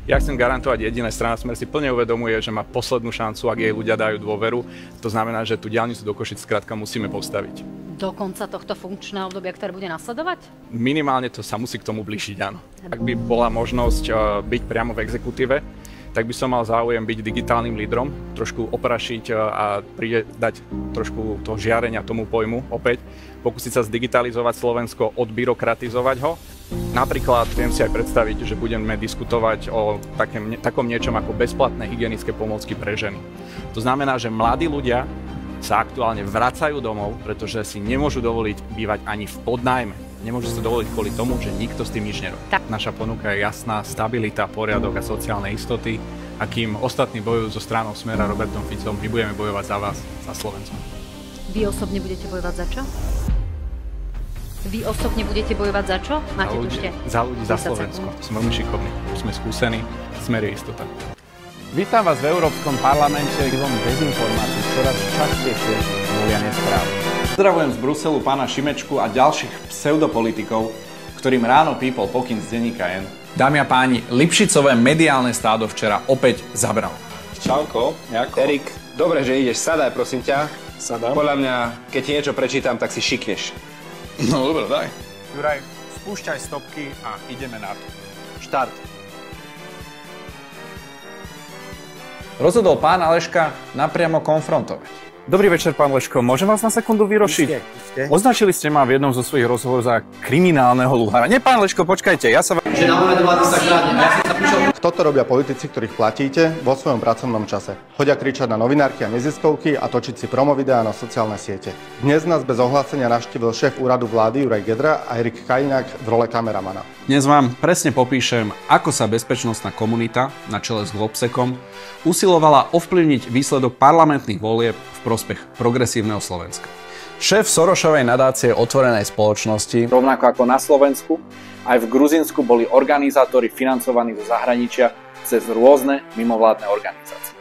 Ja chcem garantovať jediné, strana Smer si plne uvedomuje, že má poslednú šancu, ak jej ľudia dajú dôveru. To znamená, že tú diaľnicu do Košíc skrátka musíme postaviť. Do konca tohto funkčného obdobia, ktoré bude nasledovať? Minimálne to sa musí k tomu blížiť, áno. Ak by bola možnosť byť priamo v exekutíve, tak by som mal záujem byť digitálnym lídrom, trošku oprašiť a dať trošku toho žiarenia tomu pojmu opäť, pokúsiť sa zdigitalizovať Slovensko, odbyrokratizovať ho. Napríklad viem si aj predstaviť, že budeme diskutovať o takom niečom ako bezplatné hygienické pomôcky pre ženy. To znamená, že mladí ľudia sa aktuálne vracajú domov, pretože si nemôžu dovoliť bývať ani v podnájme. Nemôžu sa dovoliť kvôli tomu, že nikto s tým nič nerobí. Naša ponuka je jasná, stabilita, poriadok a sociálne istoty. A kým ostatní bojujú so stranou Smer a Robertom Ficom, my budeme bojovať za vás, za Slovensko. Vy osobne budete bojovať za čo? Vy osobne budete bojovať za čo? Máte tu ešte za ľudí, za Slovensko. Sme veľmi šikovní, sme skúsení, Smer je istota. Vítam vás v Európskom parlamente, kde vám dezinformácií čoraz častejšie volia nesprávy. Pozdravujem z Bruselu pána Šimečku a ďalších pseudopolitikov, ktorým ráno pípol pokyn z denníka N. Dámy a páni, Lipšicové mediálne stádo včera opäť zabralo. Čauko, Erik, dobre, že ideš, sadaj prosím ťa. Sadám. Podľa mňa, keď ti niečo prečítam, tak si šikneš. No dobre, daj. Juraj, spúšťaj stopky a ideme na to. Štart. Rozhodol pán Aleška napriamo konfrontovať. Dobrý večer, pán Leško. Môžem vás na sekundu vyrošiť? Iste. Označili ste ma v jednom zo svojich rozhovorov za kriminálneho luhára. Nie, pán Leško, počkajte, ja sa... Že na úrade vlády sa krádne. Ja som sa prišiel... Toto robia politici, ktorých platíte vo svojom pracovnom čase. Chodia kričať na novinárky a neziskovky a točiť si promovideá na sociálne siete. Dnes nás bez ohlásenia navštívil šéf úradu vlády Juraj Gedra a Erik Kajinák v role kameramana. Dnes vám presne popíšem, ako sa bezpečnostná komunita na čele s Globsekom usilovala ovplyvniť výsledok parlamentných volieb v prospech progresívneho Slovenska. Šéf Sorošovej nadácie otvorenej spoločnosti, rovnako ako na Slovensku, aj v Gruzínsku boli organizátori financovaní zo zahraničia cez rôzne mimovládne organizácie.